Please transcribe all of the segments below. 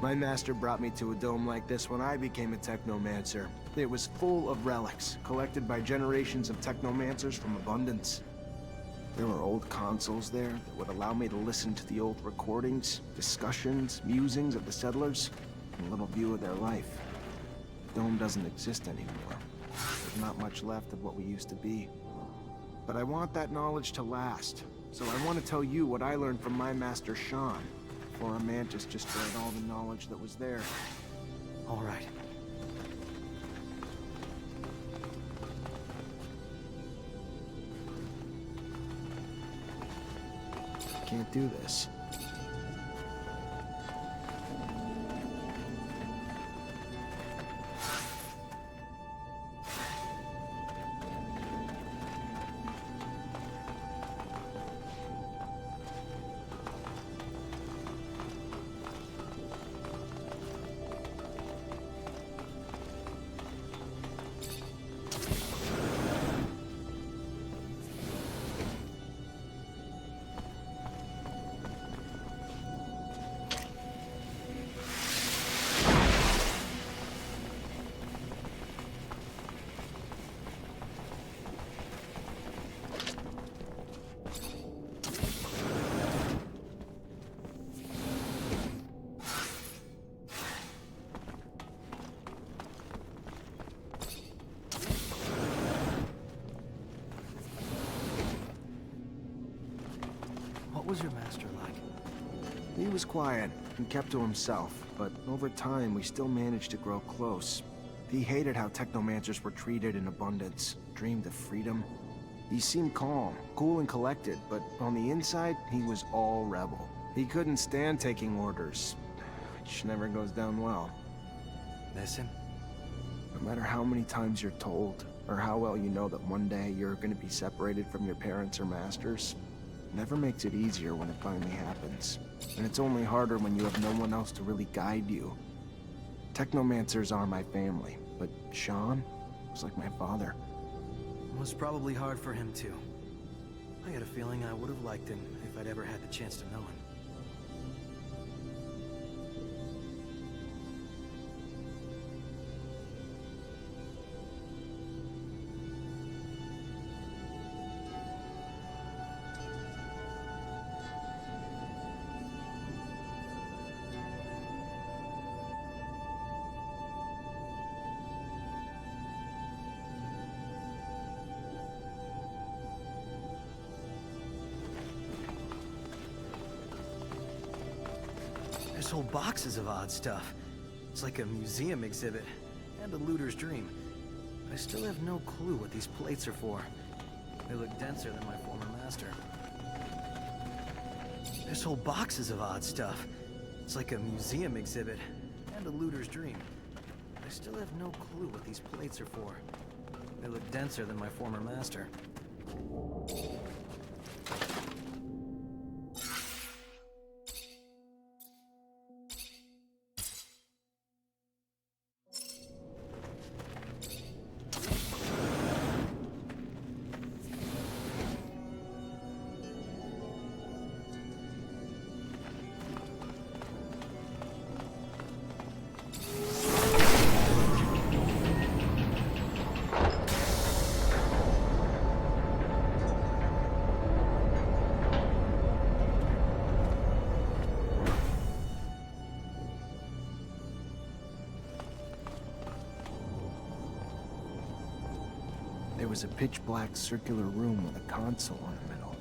My master brought me to a dome like this when I became a Technomancer. It was full of relics, collected by generations of Technomancers from Abundance. There were old consoles there that would allow me to listen to the old recordings, discussions, musings of the settlers, and a little view of their life. The dome doesn't exist anymore. There's not much left of what we used to be. But I want that knowledge to last, so I want to tell you what I learned from my master Sean, before a mantis destroyed all the knowledge that was there. All right. Can't do this. What was your master like? He was quiet and kept to himself, but over time we still managed to grow close. He hated how Technomancers were treated in Abundance, dreamed of freedom. He seemed calm, cool and collected, but on the inside, he was all rebel. He couldn't stand taking orders, which never goes down well. Miss him? No matter how many times you're told, or how well you know that one day you're going to be separated from your parents or masters, never makes it easier when it finally happens. And it's only harder when you have no one else to really guide you. Technomancers are my family, but Sean was like my father. It was probably hard for him too. I had a feeling I would have liked him if I'd ever had the chance to know him. There's whole boxes of odd stuff. It's like a museum exhibit, and a looter's dream. But I still have no clue what these plates are for. They look denser than my former master. There's whole boxes of odd stuff. It's like a museum exhibit, and a looter's dream. But I still have no clue what these plates are for. They look denser than my former master. There was a pitch-black circular room with a console in the middle.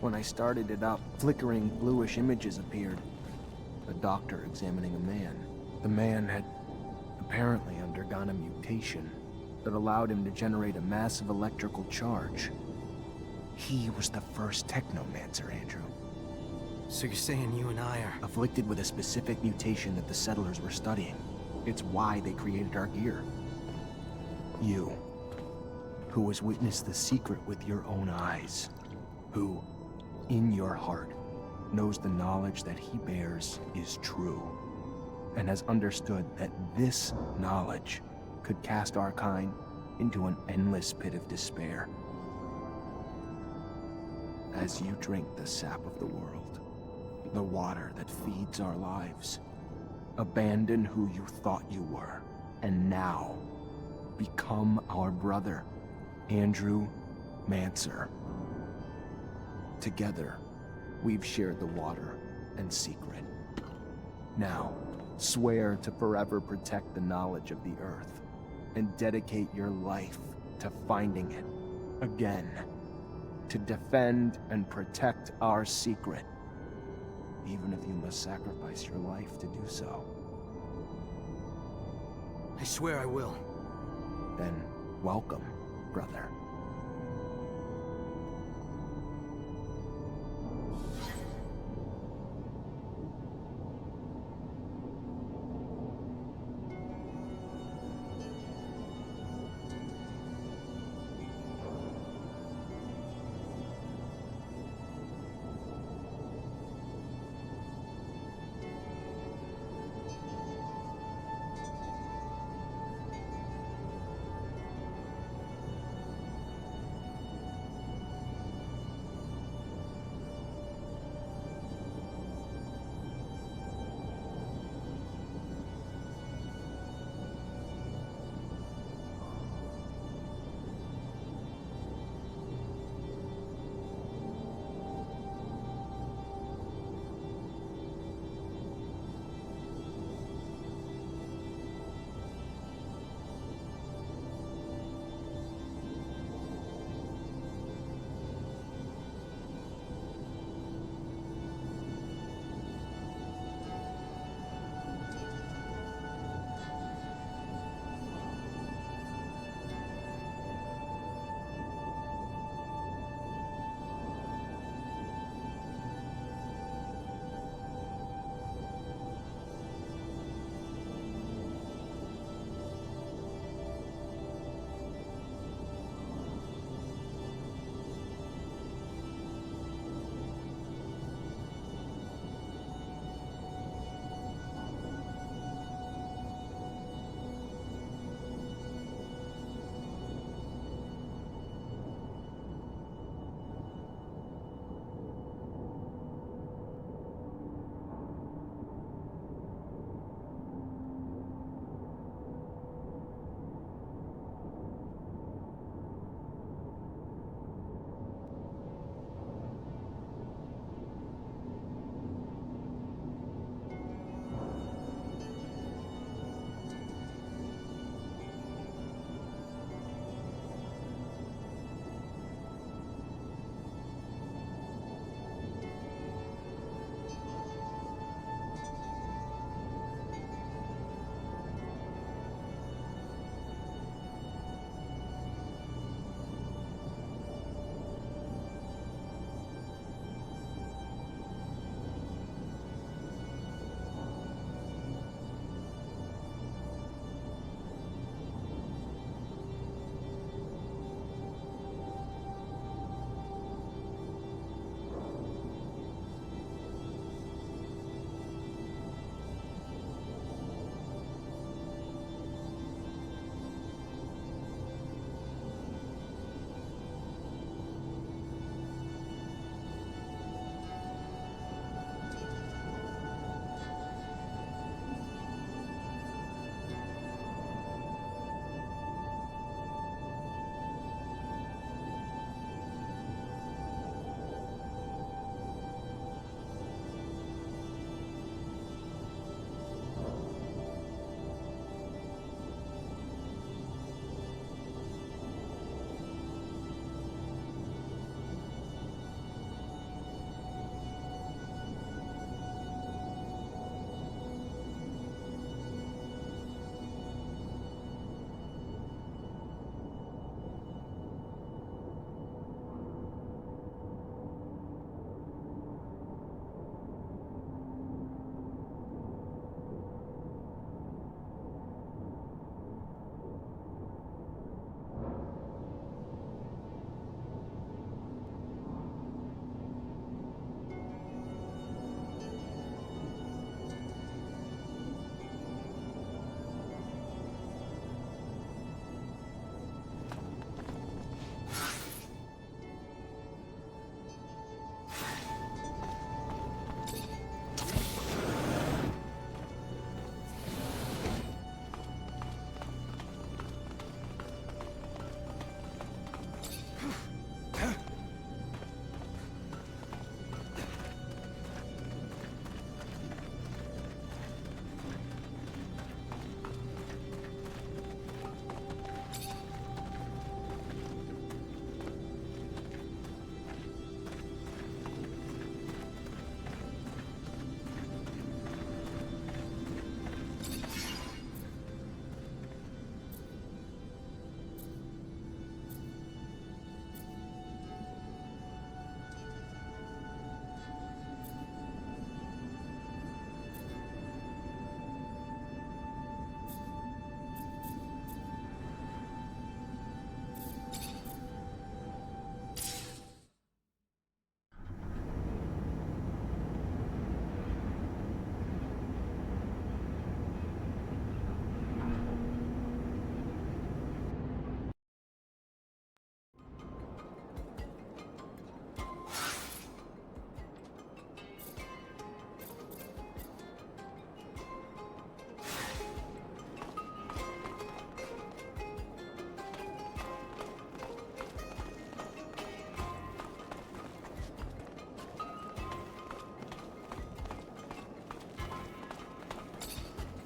When I started it up, flickering bluish images appeared. A doctor examining a man. The man had apparently undergone a mutation that allowed him to generate a massive electrical charge. He was the first Technomancer, Andrew. So you're saying you and I are... Afflicted with a specific mutation that the settlers were studying. It's why they created our gear. You, who has witnessed the secret with your own eyes, who, in your heart, knows the knowledge that he bears is true, and has understood that this knowledge could cast our kind into an endless pit of despair. As you drink the sap of the world, the water that feeds our lives, Abandon who you thought you were, and now become our brother, Andrew Mancer. Together, we've shared the water and secret. Now, swear to forever protect the knowledge of the Earth, and dedicate your life to finding it again, to defend and protect our secret, even if you must sacrifice your life to do so. I swear I will. Then, welcome, brother.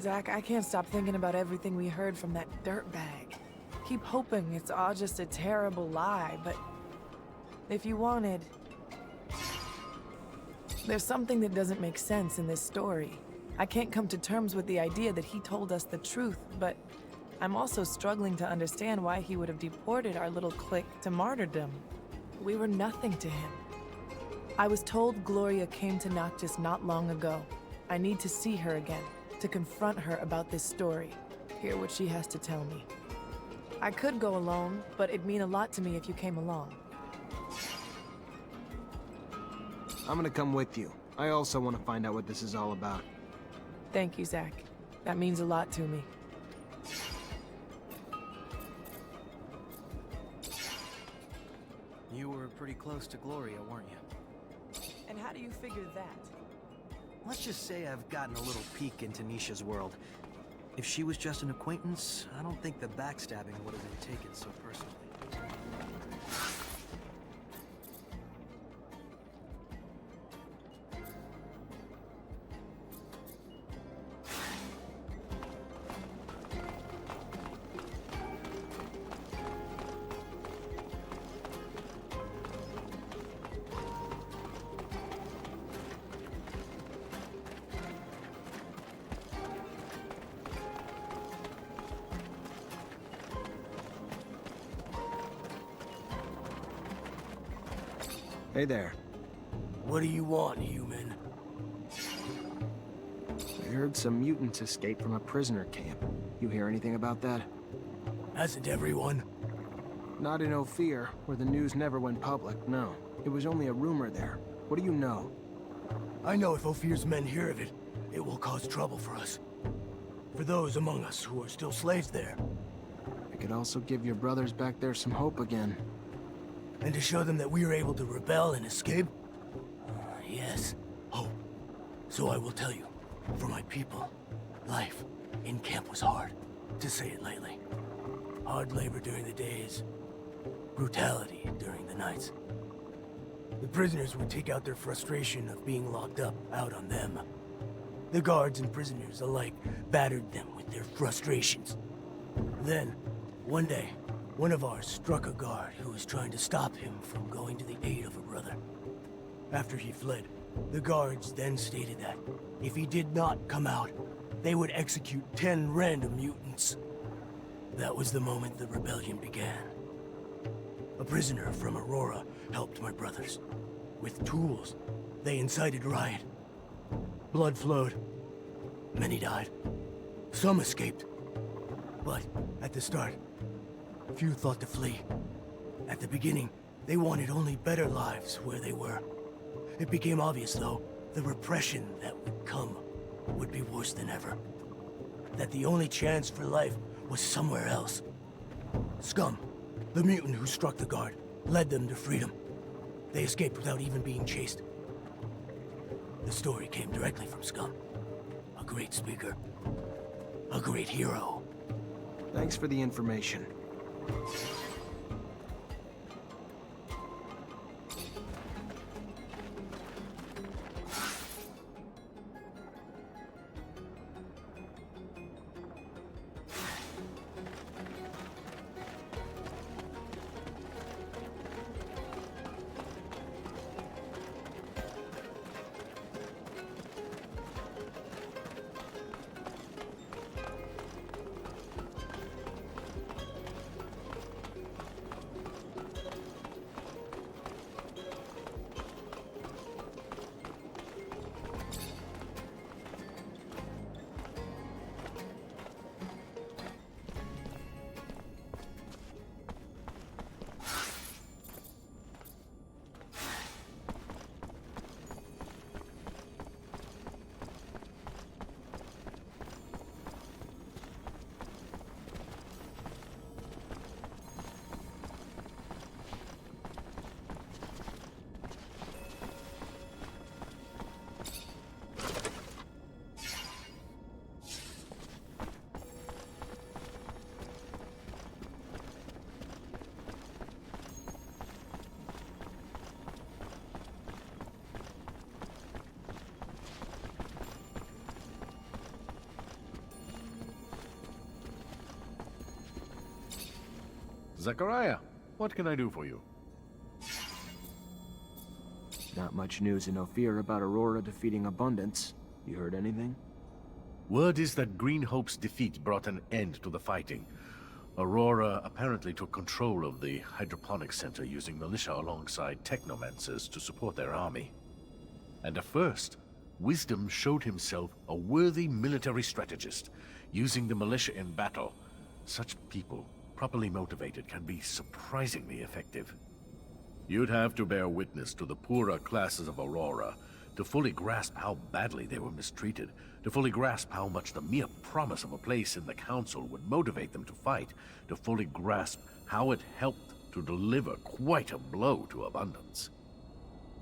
Zach, I can't stop thinking about everything we heard from that dirtbag. Keep hoping it's all just a terrible lie, but if you wanted... There's something that doesn't make sense in this story. I can't come to terms with the idea that he told us the truth, but I'm also struggling to understand why he would have deported our little clique to martyrdom. We were nothing to him. I was told Gloria came to Noctis not long ago. I need to see her again, to confront her about this story, hear what she has to tell me. I could go alone, but it'd mean a lot to me if you came along. I'm gonna come with you. I also want to find out what this is all about. Thank you, Zach. That means a lot to me. You were pretty close to Gloria, weren't you? And how do you figure that? Let's just say I've gotten a little peek into Nisha's world. If she was just an acquaintance, I don't think the backstabbing would have been taken so personally. Hey there. What do you want, human? I heard some mutants escaped from a prisoner camp. You hear anything about that? Hasn't everyone? Not in Ophir, where the news never went public, no. It was only a rumor there. What do you know? I know if Ophir's men hear of it, it will cause trouble for us. For those among us who are still slaves there. I could also give your brothers back there some hope again. And to show them that we are able to rebel and escape? Yes, hope. So I will tell you, for my people, life in camp was hard, to say it lightly. Hard labor during the days, brutality during the nights. The prisoners would take out their frustration of being locked up out on them. The guards and prisoners alike battered them with their frustrations. Then, one day, one of ours struck a guard who was trying to stop him from going to the aid of a brother. After he fled, the guards then stated that if he did not come out, they would execute 10 random mutants. That was the moment the rebellion began. A prisoner from Aurora helped my brothers. With tools, they incited riot. Blood flowed. Many died. Some escaped. But at the start, few thought to flee. At the beginning, they wanted only better lives where they were. It became obvious, though, the repression that would come would be worse than ever. That the only chance for life was somewhere else. Scum, the mutant who struck the guard, led them to freedom. They escaped without even being chased. The story came directly from Scum. A great speaker. A great hero. Thanks for the information. Zachariah, what can I do for you? Not much news in Ophir about Aurora defeating Abundance. You heard anything? Word is that Green Hope's defeat brought an end to the fighting. Aurora apparently took control of the hydroponics center using militia alongside Technomancers to support their army. And at first, Wisdom showed himself a worthy military strategist, using the militia in battle. Such people, properly motivated, can be surprisingly effective. You'd have to bear witness to the poorer classes of Aurora to fully grasp how badly they were mistreated, to fully grasp how much the mere promise of a place in the council would motivate them to fight, to fully grasp how it helped to deliver quite a blow to Abundance.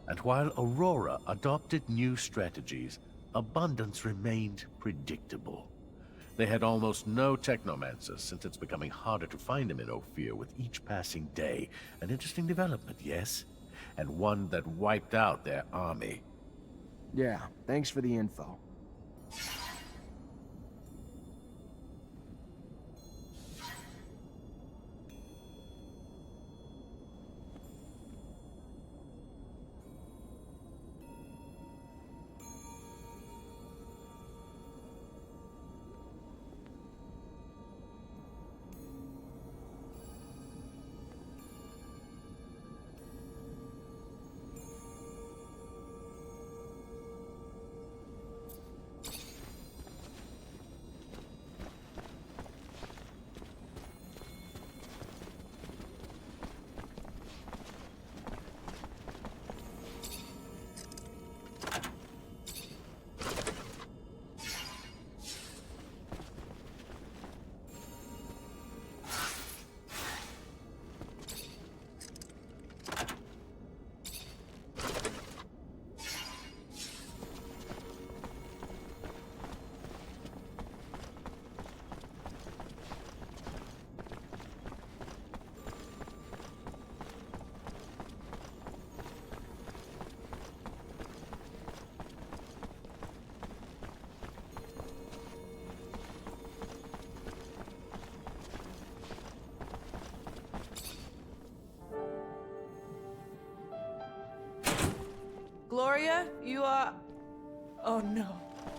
And while Aurora adopted new strategies, Abundance remained predictable. They had almost no Technomancers, since it's becoming harder to find them in Ophir with each passing day. An interesting development, yes? And one that wiped out their army. Yeah, thanks for the info. Gloria, you are... Oh no.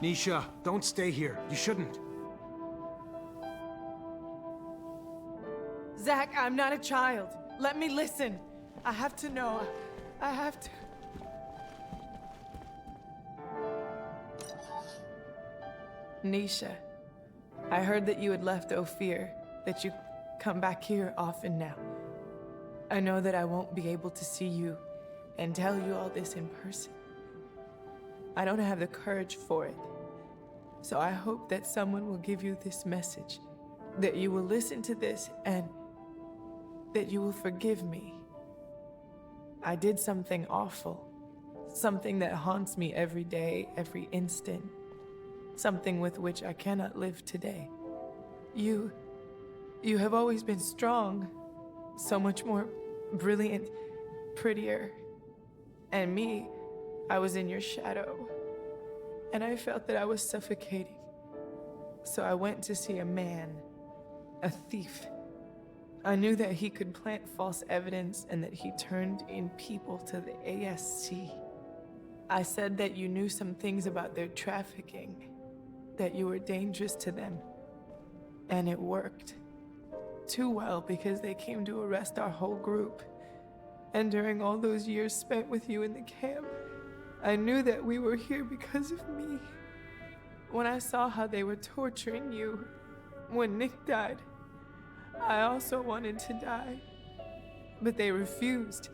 Nisha, don't stay here. You shouldn't. Zach, I'm not a child. Let me listen. I have to know. I have to... Nisha, I heard that you had left Ophir, that you come back here often now. I know that I won't be able to see you and tell you all this in person. I don't have the courage for it. So I hope that someone will give you this message, that you will listen to this and that you will forgive me. I did something awful, something that haunts me every day, every instant, something with which I cannot live today. You have always been strong, so much more brilliant, prettier. And me, I was in your shadow, and I felt that I was suffocating. So I went to see a man, a thief. I knew that he could plant false evidence and that he turned in people to the ASC. I said that you knew some things about their trafficking, that you were dangerous to them. And it worked. Too well, because they came to arrest our whole group. And during all those years spent with you in the camp, I knew that we were here because of me. When I saw how they were torturing you, when Nick died, I also wanted to die, but they refused.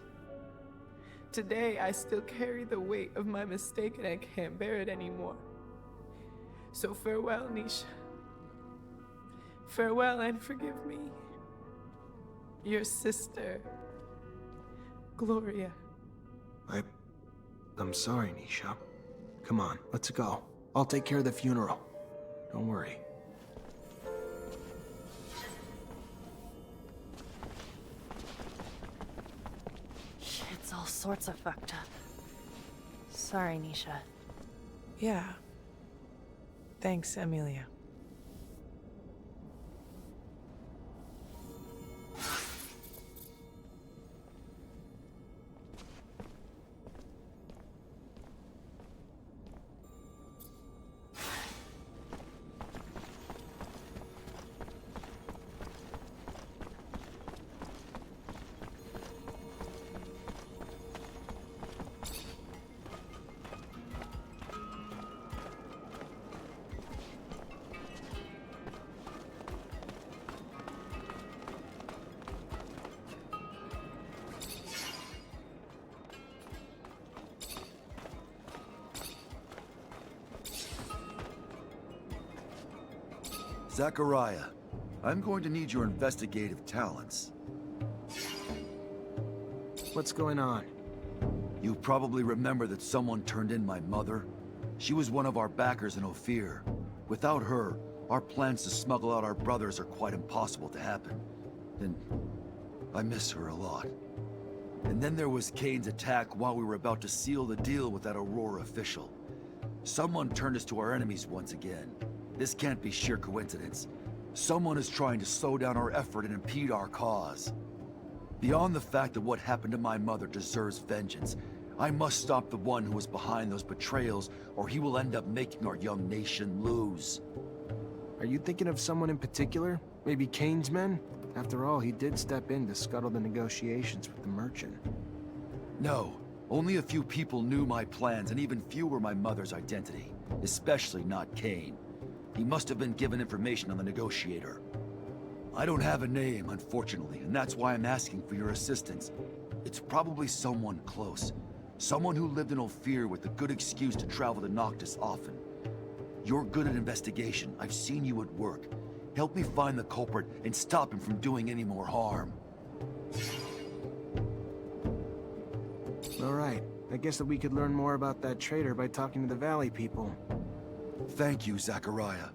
Today, I still carry the weight of my mistake and I can't bear it anymore. So farewell, Nisha. Farewell and forgive me. Your sister, Gloria. I'm sorry, Nisha. Come on, let's go. I'll take care of the funeral. Don't worry. Shit's all sorts of fucked up. Sorry, Nisha. Yeah. Thanks, Amelia. Zachariah, I'm going to need your investigative talents. What's going on? You probably remember that someone turned in my mother. She was one of our backers in Ophir. Without her, our plans to smuggle out our brothers are quite impossible to happen. And I miss her a lot. And then there was Kane's attack while we were about to seal the deal with that Aurora official. Someone turned us to our enemies once again. This can't be sheer coincidence. Someone is trying to slow down our effort and impede our cause. Beyond the fact that what happened to my mother deserves vengeance, I must stop the one who is behind those betrayals, or he will end up making our young nation lose. Are you thinking of someone in particular? Maybe Kane's men? After all, he did step in to scuttle the negotiations with the merchant. No, only a few people knew my plans, and even fewer my mother's identity. Especially not Kane. He must have been given information on the negotiator. I don't have a name, unfortunately, and that's why I'm asking for your assistance. It's probably someone close. Someone who lived in Ophir with a good excuse to travel to Noctis often. You're good at investigation. I've seen you at work. Help me find the culprit and stop him from doing any more harm. All right. I guess that we could learn more about that traitor by talking to the Valley people. Thank you, Zachariah.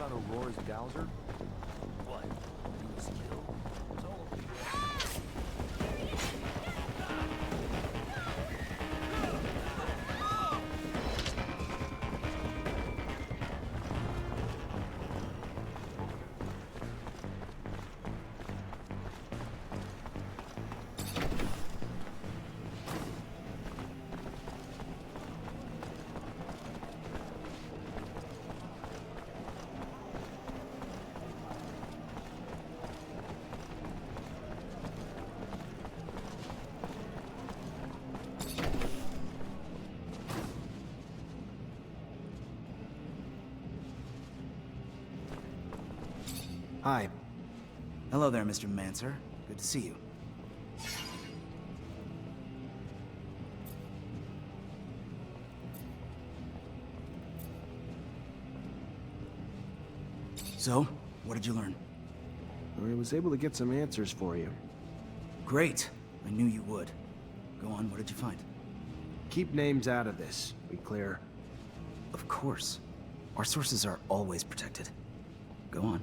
about Aurora's dowser? What? He was killed? It's all Hi. Hello there, Mr. Mancer. Good to see you. So, what did you learn? I was able to get some answers for you. Great. I knew you would. Go on, what did you find? Keep names out of this. Be clear. Of course. Our sources are always protected. Go on.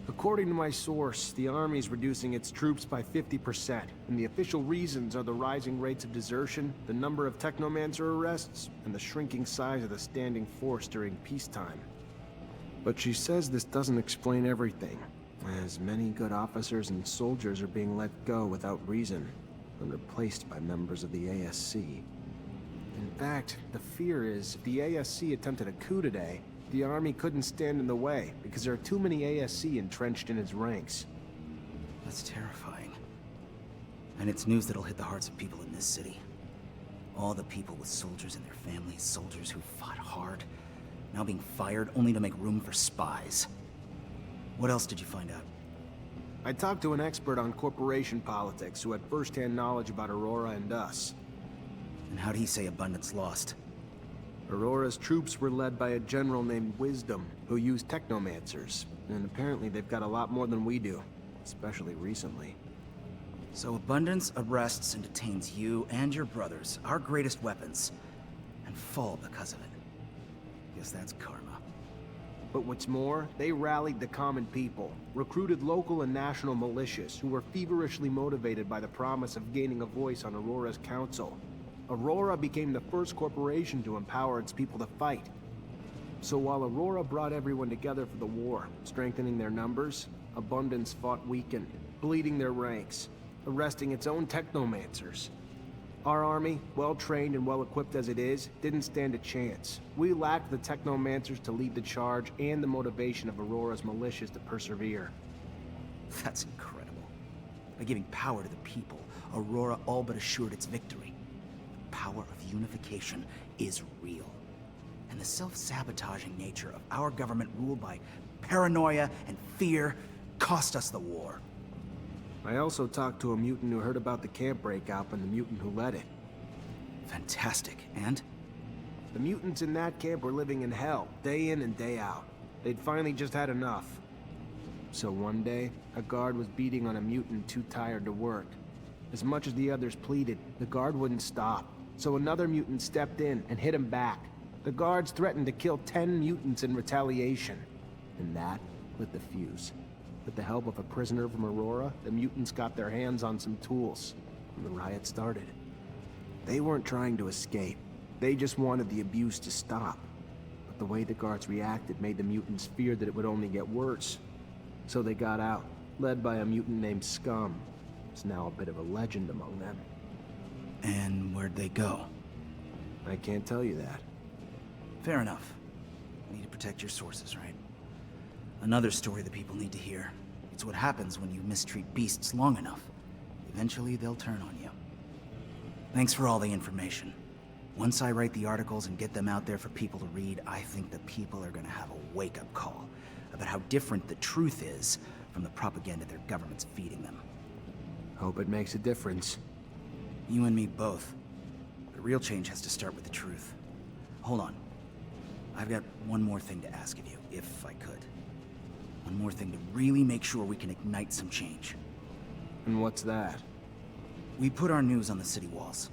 According to my source, the Army's reducing its troops by 50%, and the official reasons are the rising rates of desertion, the number of Technomancer arrests, and the shrinking size of the standing force during peacetime. But she says this doesn't explain everything, as many good officers and soldiers are being let go without reason, and replaced by members of the ASC. In fact, the fear is if the ASC attempted a coup today, the Army couldn't stand in the way, because there are too many ASC entrenched in its ranks. That's terrifying. And it's news that'll hit the hearts of people in this city. All the people with soldiers and their families, soldiers who fought hard, now being fired only to make room for spies. What else did you find out? I talked to an expert on corporation politics who had first-hand knowledge about Aurora and us. And how'd he say Abundance lost? Aurora's troops were led by a general named Wisdom, who used Technomancers, and apparently they've got a lot more than we do, especially recently. So Abundance arrests and detains you and your brothers, our greatest weapons, and fall because of it. Guess that's karma. But what's more, they rallied the common people, recruited local and national militias who were feverishly motivated by the promise of gaining a voice on Aurora's council. Aurora became the first corporation to empower its people to fight. So while Aurora brought everyone together for the war, strengthening their numbers, Abundance fought weakened, bleeding their ranks, arresting its own Technomancers. Our army, well-trained and well-equipped as it is, didn't stand a chance. We lacked the Technomancers to lead the charge and the motivation of Aurora's militias to persevere. That's incredible. By giving power to the people, Aurora all but assured its victory. The power of unification is real. And the self-sabotaging nature of our government ruled by paranoia and fear cost us the war. I also talked to a mutant who heard about the camp breakout and the mutant who led it. Fantastic. And? The mutants in that camp were living in hell, day in and day out. They'd finally just had enough. So one day, a guard was beating on a mutant too tired to work. As much as the others pleaded, the guard wouldn't stop. So another mutant stepped in and hit him back. The guards threatened to kill 10 mutants in retaliation. And that lit the fuse. With the help of a prisoner from Aurora, the mutants got their hands on some tools, and the riot started. They weren't trying to escape. They just wanted the abuse to stop. But the way the guards reacted made the mutants fear that it would only get worse. So they got out, led by a mutant named Scum. It's now a bit of a legend among them. And where'd they go? I can't tell you that. Fair enough. You need to protect your sources, right? Another story that people need to hear. It's what happens when you mistreat beasts long enough. Eventually, they'll turn on you. Thanks for all the information. Once I write the articles and get them out there for people to read, I think the people are gonna have a wake-up call about how different the truth is from the propaganda their government's feeding them. Hope it makes a difference. You and me both. The real change has to start with the truth. Hold on. I've got one more thing to ask of you, if I could. One more thing to really make sure we can ignite some change. And what's that? We put our news on the city walls.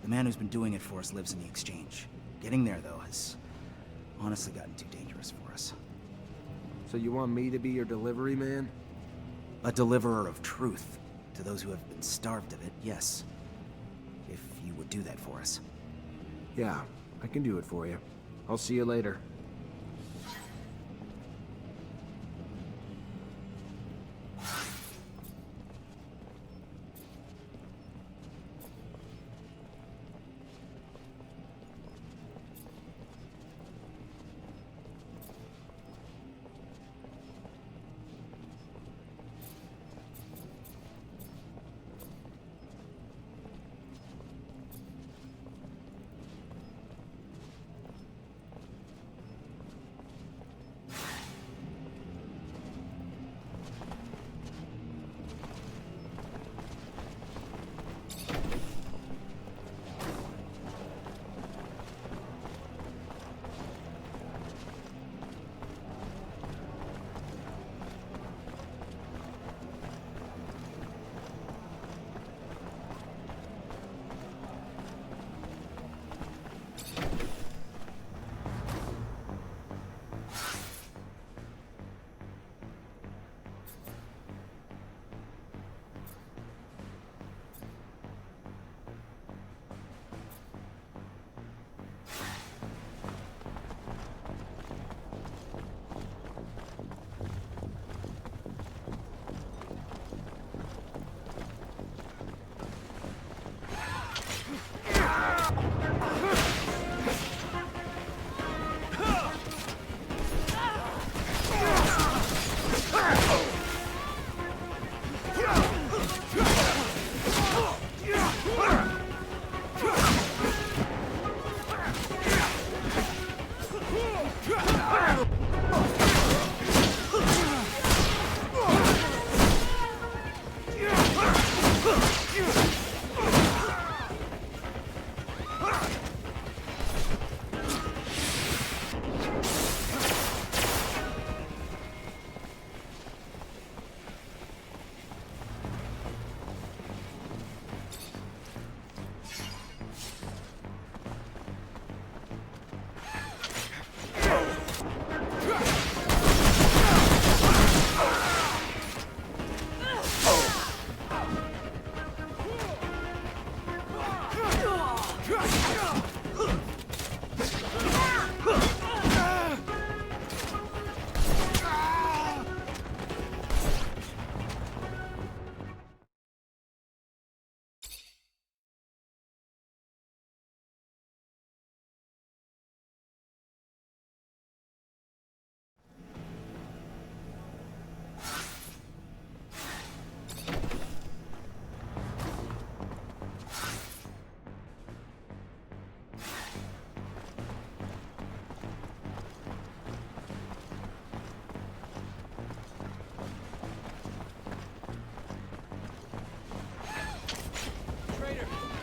The man who's been doing it for us lives in the exchange. Getting there, though, has honestly gotten too dangerous for us. So you want me to be your delivery man? A deliverer of truth to those who have been starved of it, yes. If you would do that for us. Yeah, I can do it for you. I'll see you later.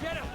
Get him!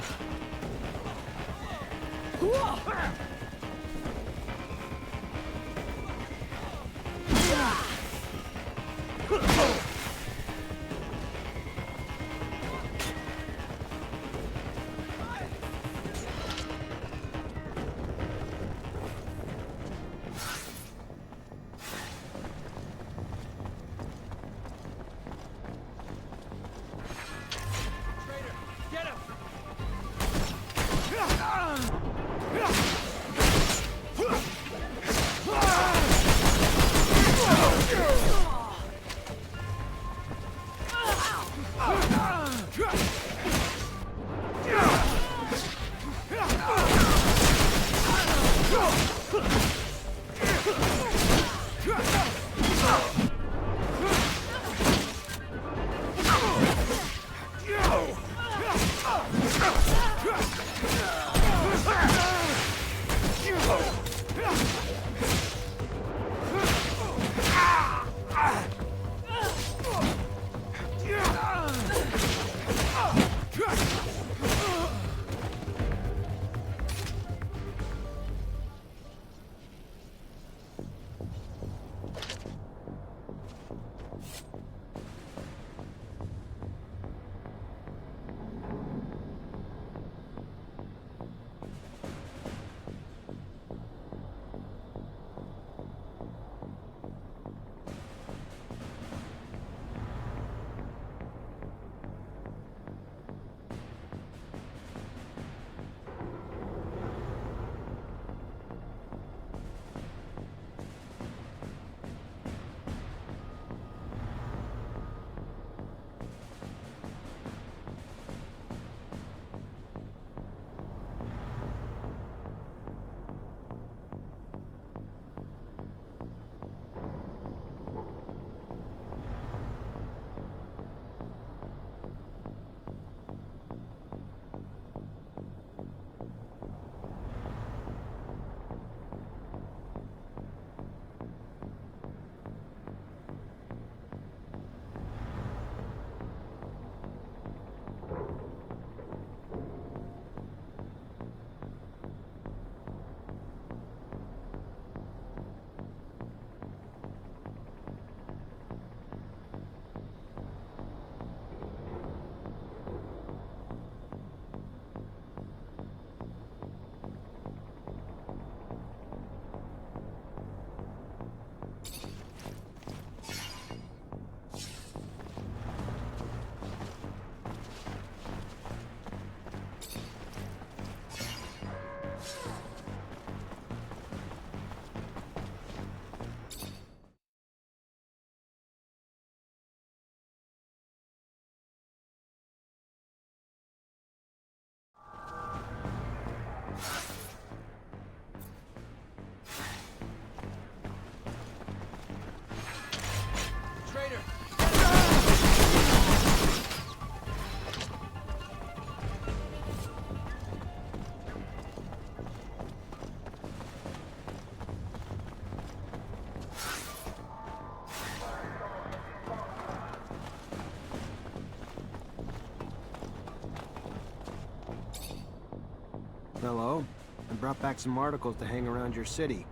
brought back some articles to hang around your city.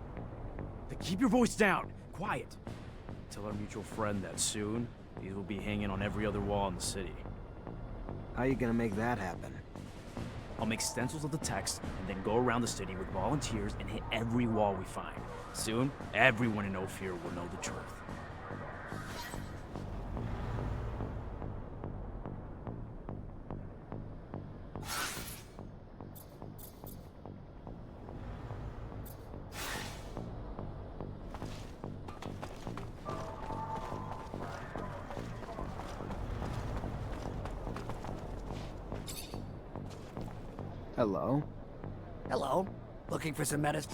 Then keep your voice down. Quiet. Tell our mutual friend that soon, these will be hanging on every other wall in the city. How you gonna make that happen? I'll make stencils of the text, and then go around the city with volunteers and hit every wall we find. Soon, everyone in Ophir will know the truth. Hello? Hello. Looking for some medicine?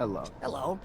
Hello. Hello.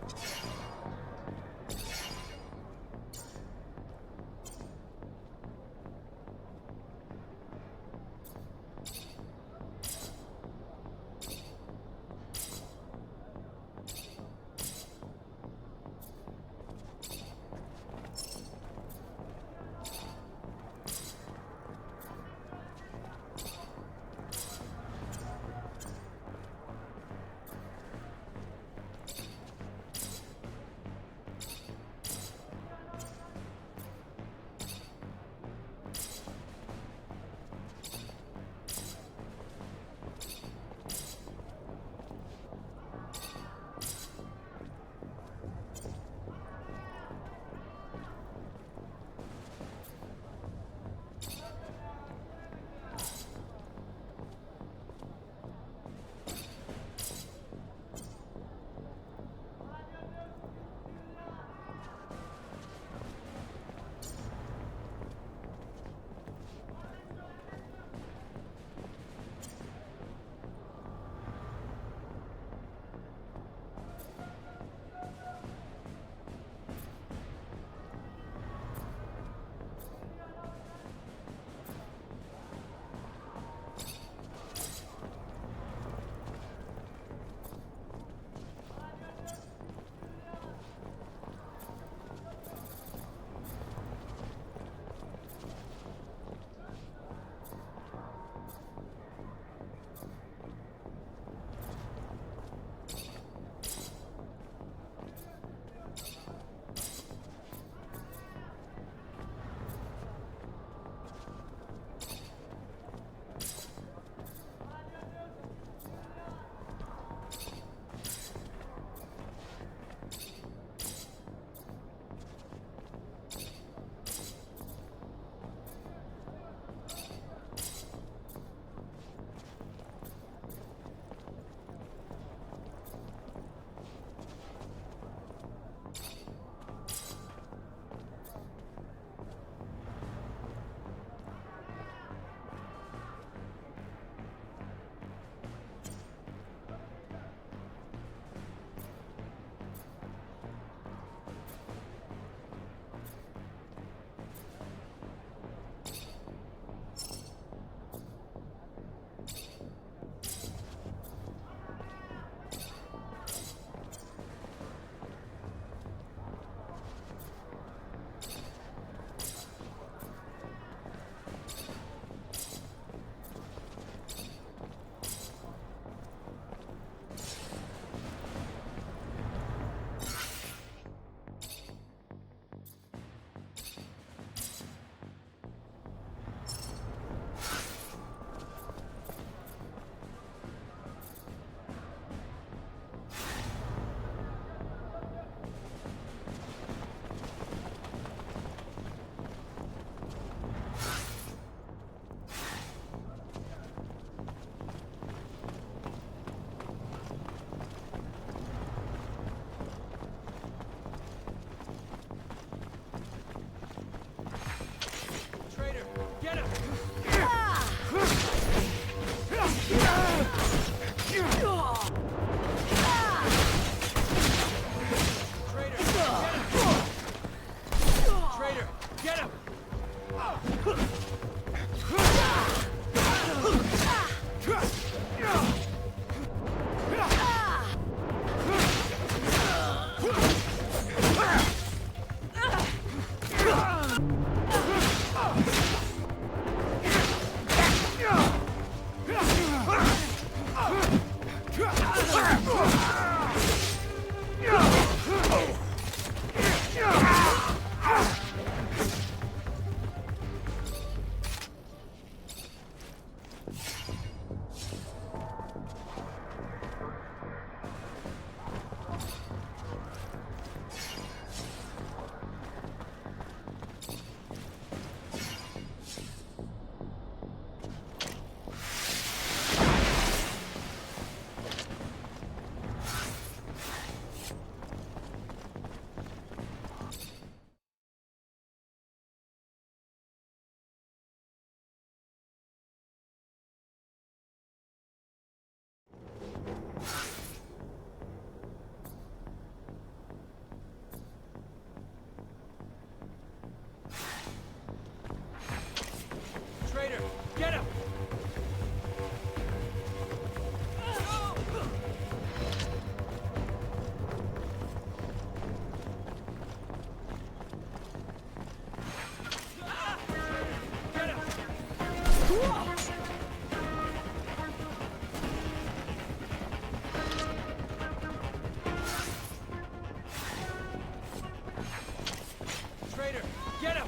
traitor! Get him!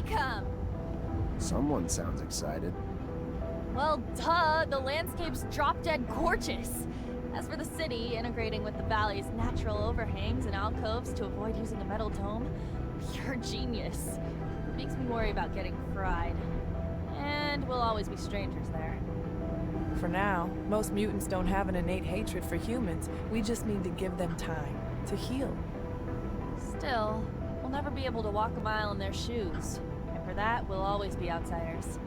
come. Someone sounds excited. Well, duh, the landscape's drop-dead gorgeous. As for the city, integrating with the valley's natural overhangs and alcoves to avoid using a metal dome, pure genius. Makes me worry about getting fried. And we'll always be strangers there. For now, most mutants don't have an innate hatred for humans. We just need to give them time to heal. Still, we'll never be able to walk a mile in their shoes. And for that, we'll always be outsiders.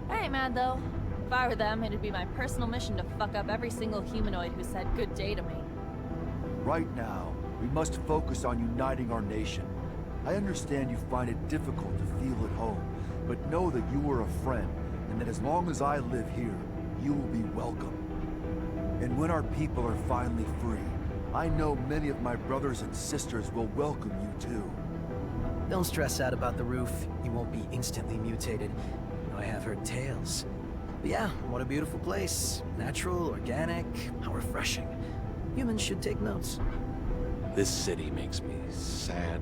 I ain't mad though. If I were them, it'd be my personal mission to fuck up every single humanoid who said good day to me. Right now, we must focus on uniting our nation. I understand you find it difficult to feel at home, but know that you are a friend, and that as long as I live here, you will be welcome. And when our people are finally free, I know many of my brothers and sisters will welcome you too. Don't stress out about the roof. You won't be instantly mutated. I have heard tales. But yeah, what a beautiful place. Natural, organic, how refreshing. Humans should take notes. This city makes me sad.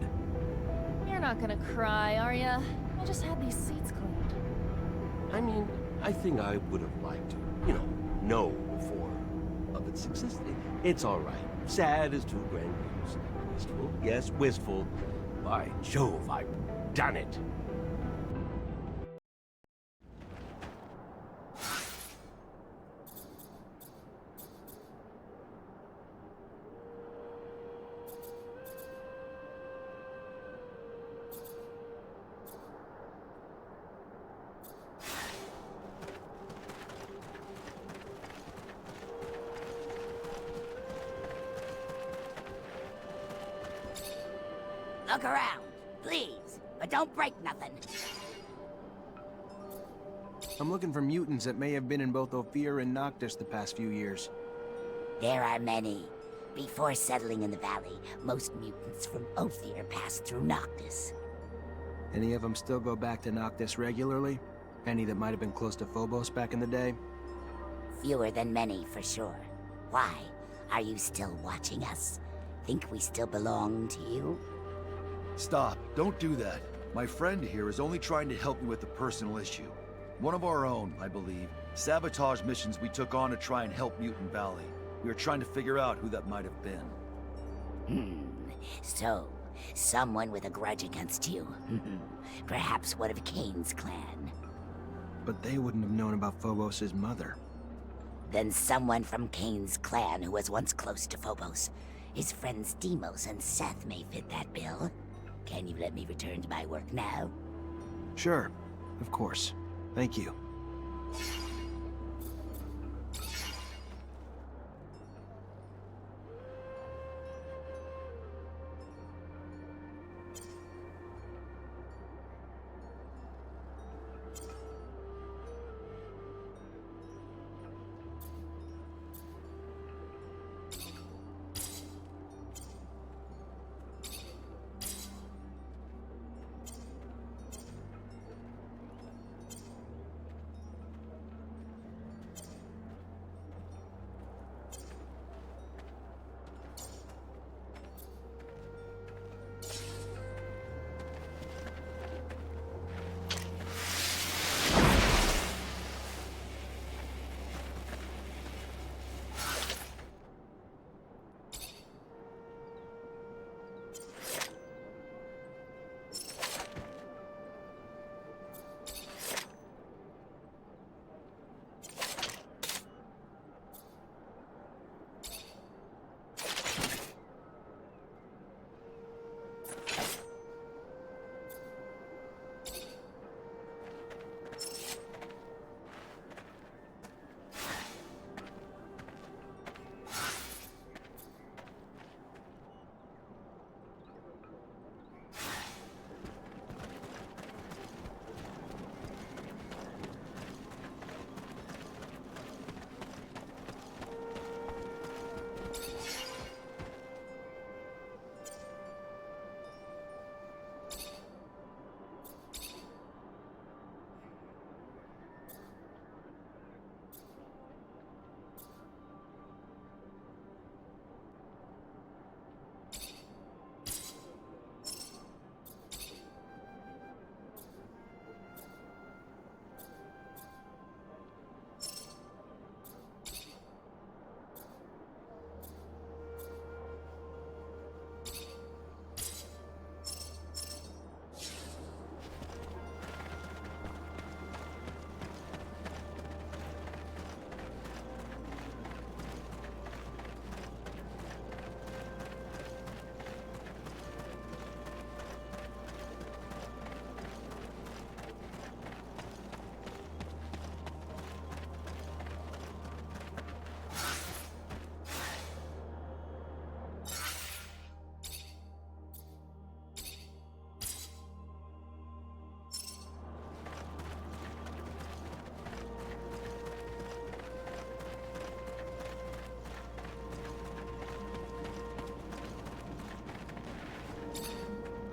You're not gonna cry, are ya? I just had these seats cleaned. I mean, I think I would have liked to, know before of its existence. It's all right. Sad is too grandiose. Wistful, yes, wistful. By Jove, I've done it. Look around, please, but don't break nothing. I'm looking for mutants that may have been in both Ophir and Noctis the past few years. There are many. Before settling in the valley, most mutants from Ophir passed through Noctis. Any of them still go back to Noctis regularly? Any that might have been close to Phobos back in the day? Fewer than many, for sure. Why? Are you still watching us? Think we still belong to you? Stop. Don't do that. My friend here is only trying to help me with a personal issue. One of our own, I believe. Sabotage missions we took on to try and help Mutant Valley. We are trying to figure out who that might have been. So, someone with a grudge against you. Perhaps one of Kane's clan. But they wouldn't have known about Phobos' mother. Then someone from Kane's clan who was once close to Phobos. His friends Deimos and Seth may fit that bill. Can you let me return to my work now? Sure, of course. Thank you.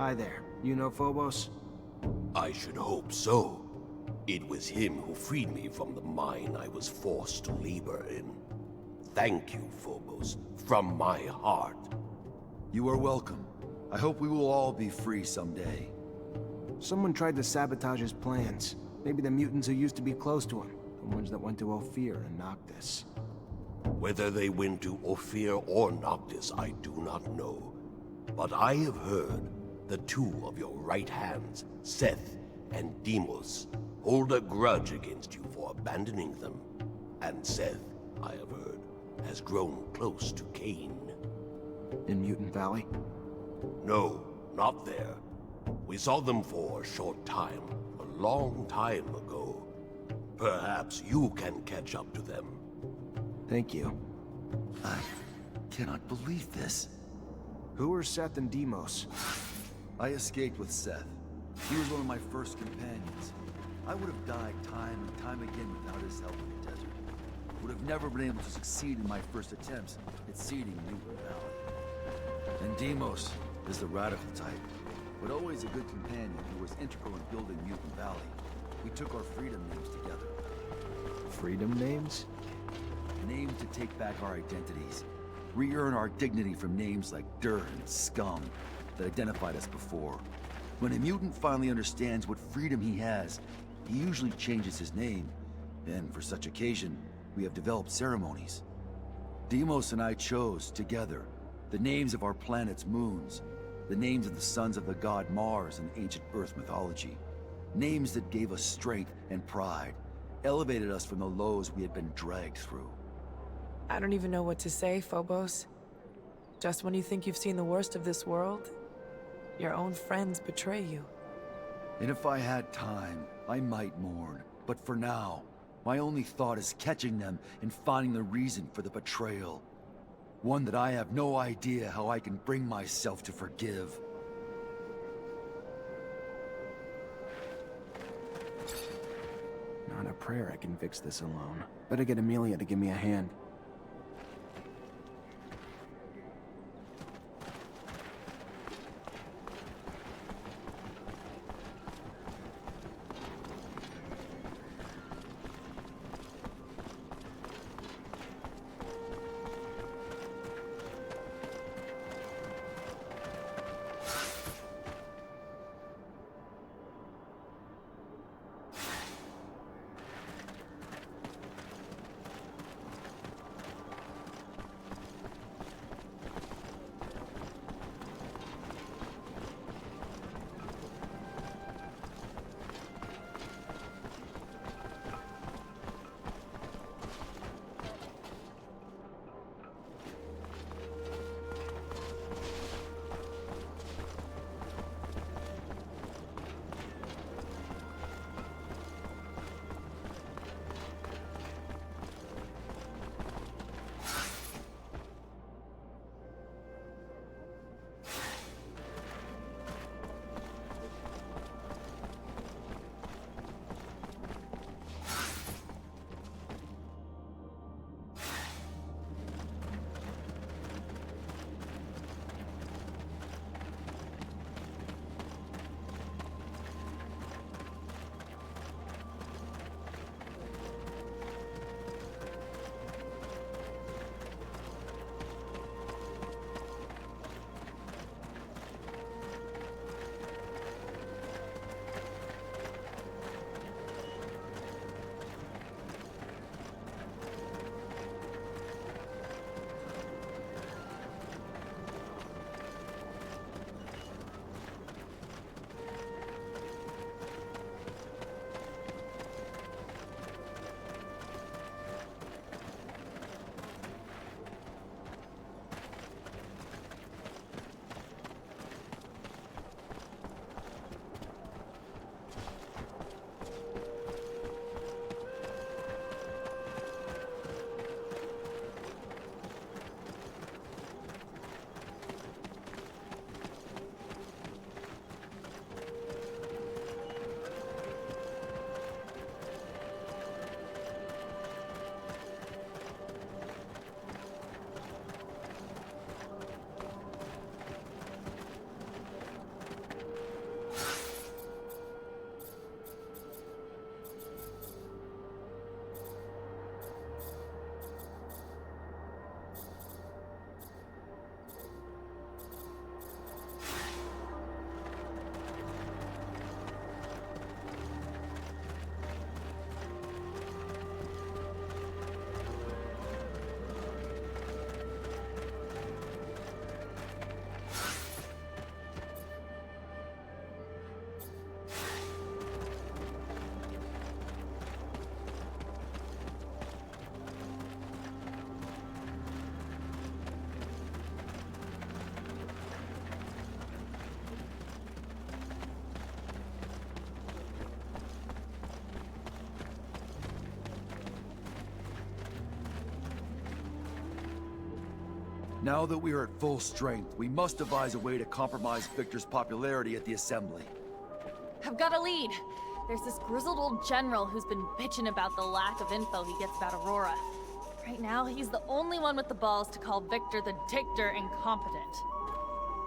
Hi there. You know Phobos? I should hope so. It was him who freed me from the mine I was forced to labor in. Thank you, Phobos, from my heart. You are welcome. I hope we will all be free someday. Someone tried to sabotage his plans. Maybe the mutants who used to be close to him. The ones that went to Ophir and Noctis. Whether they went to Ophir or Noctis, I do not know. But I have heard the two of your right hands, Seth and Deimos, hold a grudge against you for abandoning them. And Seth, I have heard, has grown close to Cain. In Mutant Valley? No, not there. We saw them for a short time, a long time ago. Perhaps you can catch up to them. Thank you. I cannot believe this. Who are Seth and Deimos? I escaped with Seth. He was one of my first companions. I would have died time and time again without his help in the desert. Would have never been able to succeed in my first attempts at seeding Mutant Valley. And Deimos is the radical type, but always a good companion who was integral in building Mutant Valley. We took our freedom names together. Freedom names? Names to take back our identities. Re-earn our dignity from names like dirt and scum that identified us before. When a mutant finally understands what freedom he has, he usually changes his name. And for such occasion, we have developed ceremonies. Deimos and I chose, together, the names of our planet's moons, the names of the sons of the god Mars in ancient Earth mythology. Names that gave us strength and pride, elevated us from the lows we had been dragged through. I don't even know what to say, Phobos. Just when you think you've seen the worst of this world, your own friends betray you. And if I had time, I might mourn. But for now, my only thought is catching them and finding the reason for the betrayal. One that I have no idea how I can bring myself to forgive. Not a prayer I can fix this alone. Better get Amelia to give me a hand. Now that we are at full strength, we must devise a way to compromise Victor's popularity at the Assembly. I've got a lead. There's this grizzled old general who's been bitching about the lack of info he gets about Aurora. Right now, he's the only one with the balls to call Victor the Dictator incompetent.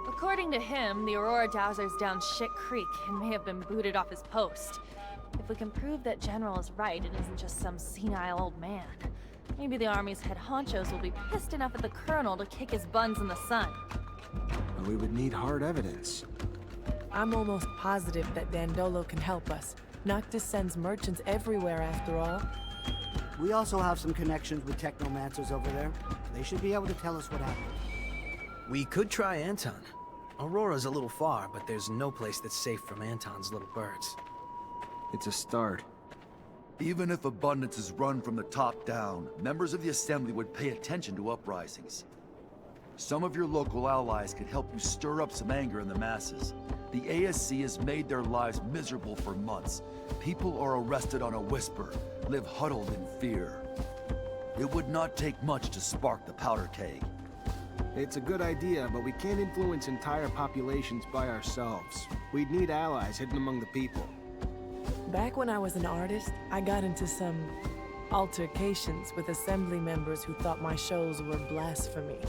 According to him, the Aurora Dowser's down shit creek and may have been booted off his post. If we can prove that General is right and isn't just some senile old man, maybe the Army's head honchos will be pissed enough at the Colonel to kick his buns in the sun. And we would need hard evidence. I'm almost positive that Dandolo can help us. Noctis sends merchants everywhere, after all. We also have some connections with Technomancers over there. They should be able to tell us what happened. We could try Anton. Aurora's a little far, but there's no place that's safe from Anton's little birds. It's a start. Even if abundance is run from the top down, members of the Assembly would pay attention to uprisings. Some of your local allies could help you stir up some anger in the masses. The ASC has made their lives miserable for months. People are arrested on a whisper, live huddled in fear. It would not take much to spark the powder keg. It's a good idea, but we can't influence entire populations by ourselves. We'd need allies hidden among the people. Back when I was an artist, I got into some altercations with Assembly members who thought my shows were blasphemy.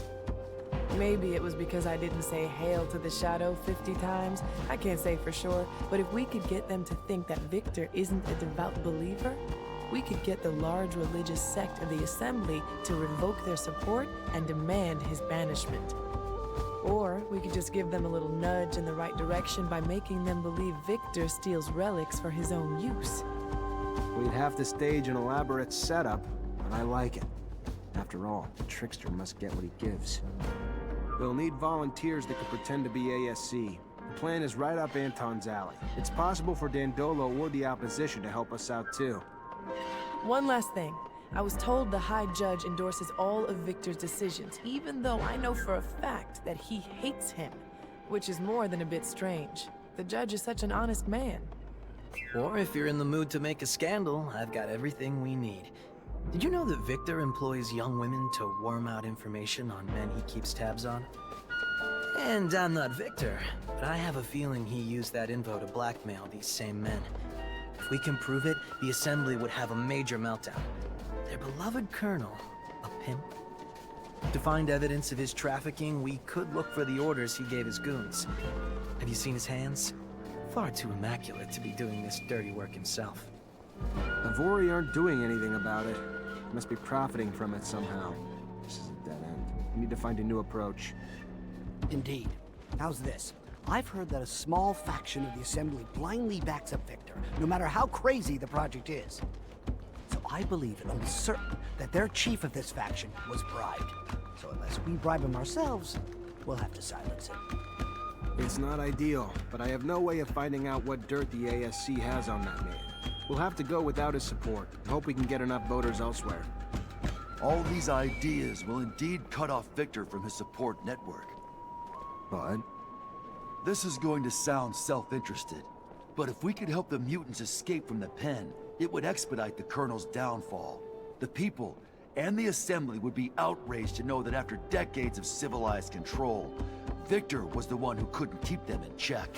Maybe it was because I didn't say Hail to the Shadow 50 times. I can't say for sure, but if we could get them to think that Victor isn't a devout believer, we could get the large religious sect of the Assembly to revoke their support and demand his banishment. Or we could just give them a little nudge in the right direction by making them believe Victor steals relics for his own use. We'd have to stage an elaborate setup, but I like it. After all, the trickster must get what he gives. They'll need volunteers that can pretend to be ASC. The plan is right up Anton's alley. It's possible for Dandolo or the opposition to help us out too. One last thing. I was told the High Judge endorses all of Victor's decisions, even though I know for a fact that he hates him, which is more than a bit strange. The judge is such an honest man. Or if you're in the mood to make a scandal, I've got everything we need. Did you know that Victor employs young women to worm out information on men he keeps tabs on? And I'm not Victor, but I have a feeling he used that info to blackmail these same men. If we can prove it, the Assembly would have a major meltdown. Their beloved colonel, a pimp? To find evidence of his trafficking, we could look for the orders he gave his goons. Have you seen his hands? Far too immaculate to be doing this dirty work himself. Avori aren't doing anything about it. Must be profiting from it somehow. This is a dead end. We need to find a new approach. Indeed. How's this? I've heard that a small faction of the Assembly blindly backs up Victor, no matter how crazy the project is. So I believe it almost certain that their chief of this faction was bribed. So unless we bribe him ourselves, we'll have to silence him. It's not ideal, but I have no way of finding out what dirt the ASC has on that man. We'll have to go without his support, and hope we can get enough voters elsewhere. All these ideas will indeed cut off Victor from his support network. But this is going to sound self-interested, but if we could help the mutants escape from the pen, it would expedite the Colonel's downfall. The people and the Assembly would be outraged to know that after decades of civilized control, Victor was the one who couldn't keep them in check.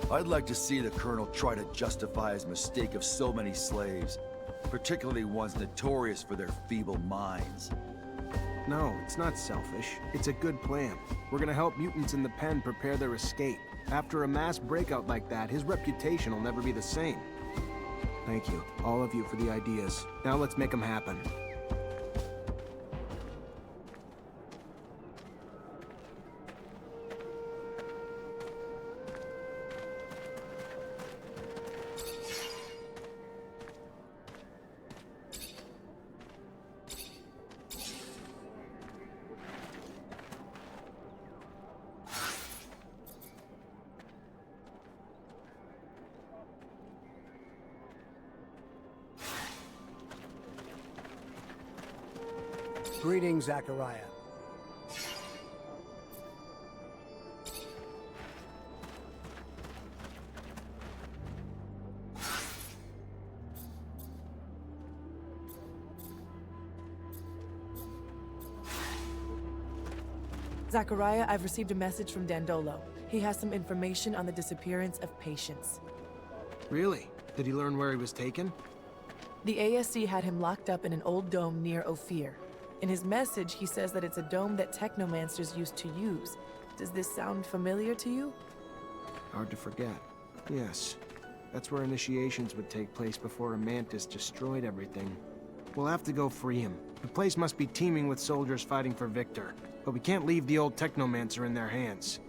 I'd like to see the Colonel try to justify his mistake of so many slaves, particularly ones notorious for their feeble minds. no, it's not selfish. It's a good plan. We're gonna help mutants in the pen prepare their escape. After a mass breakout like that, his reputation will never be the same. Thank you, all of you, for the ideas. Now let's make them happen. Greetings, Zachariah. Zachariah, I've received a message from Dandolo. He has some information on the disappearance of patients. Really? Did he learn where he was taken? The ASC had him locked up in an old dome near Ophir. In his message, he says that it's a dome that Technomancers used to use. Does this sound familiar to you? Hard to forget. Yes. That's where initiations would take place before a mantis destroyed everything. We'll have to go free him. The place must be teeming with soldiers fighting for Victor. But we can't leave the old Technomancer in their hands.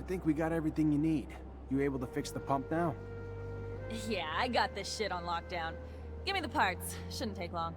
think we got everything you need. You able to fix the pump now? Yeah, I got this shit on lockdown. Give me the parts. Shouldn't take long.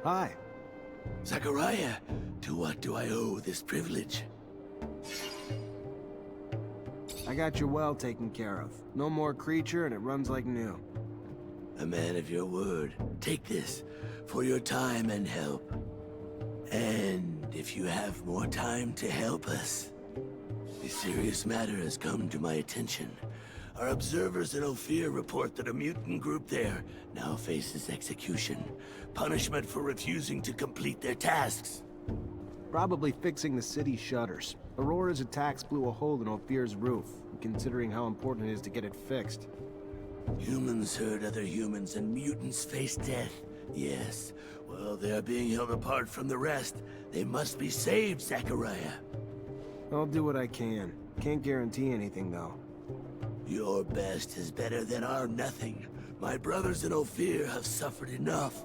Hi. Zachariah, to what do I owe this privilege? I got your well taken care of. No more creature and it runs like new. A man of your word. Take this for your time and help. And if you have more time to help us, a serious matter has come to my attention. Our observers in Ophir report that a mutant group there now faces execution. Punishment for refusing to complete their tasks. Probably fixing the city shutters. Aurora's attacks blew a hole in Ophir's roof, considering how important it is to get it fixed. Humans hurt other humans and mutants face death. Yes. Well, they are being held apart from the rest. They must be saved, Zachariah. I'll do what I can. Can't guarantee anything, though. Your best is better than our nothing. My brothers in Ophir have suffered enough.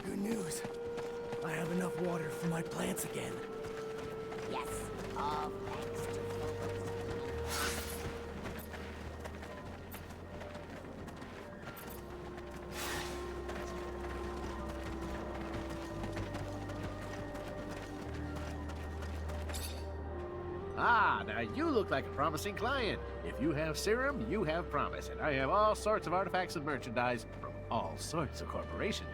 Good news. I have enough water for my plants again. Yes, all thanks to Phobos. Ah, now you look like a promising client. If you have serum, you have promise, and I have all sorts of artifacts and merchandise from all sorts of corporations.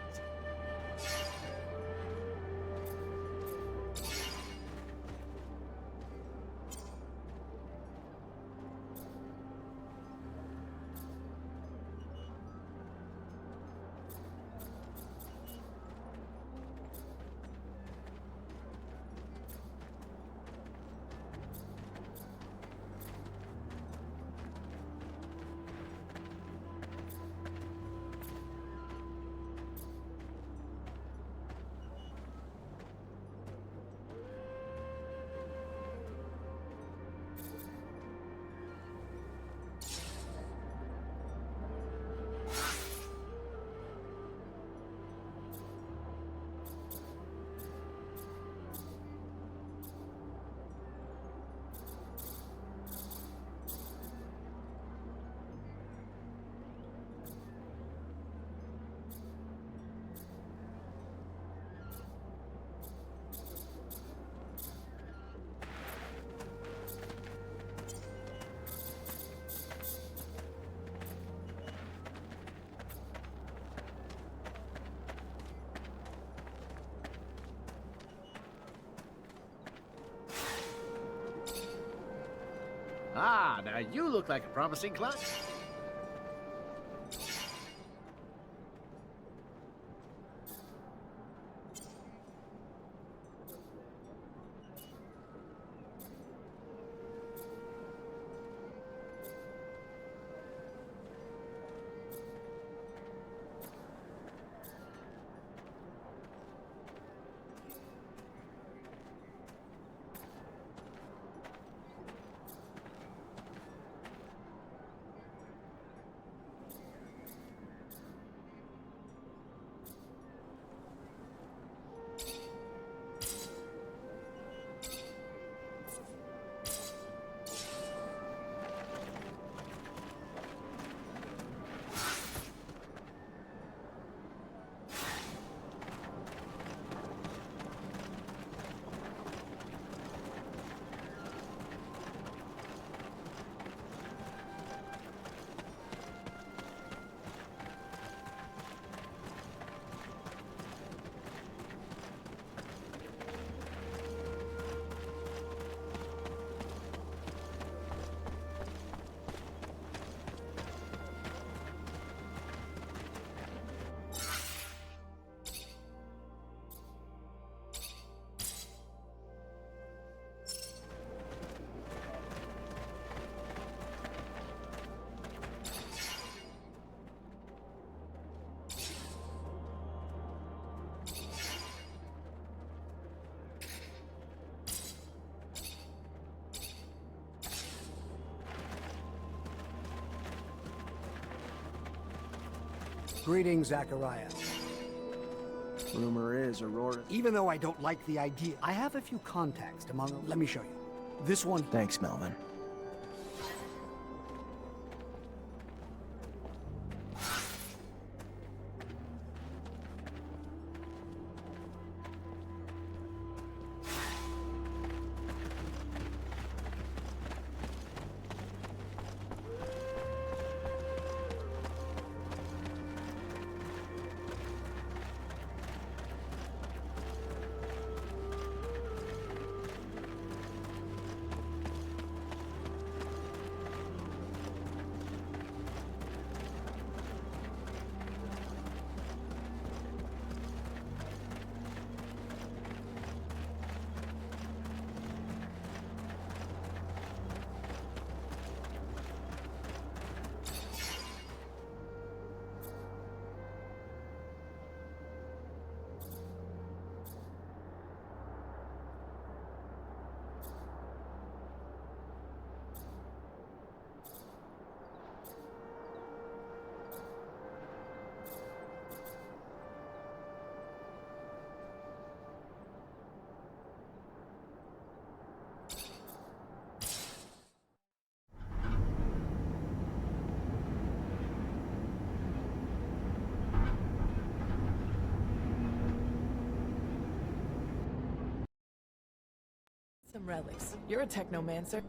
Ah, now you look like a promising client. Greetings, Zachariah. Rumor is Aurora... Even though I don't like the idea, I have a few contacts among... Let me show you. This one... Thanks, Melvin. Some relics. You're a technomancer.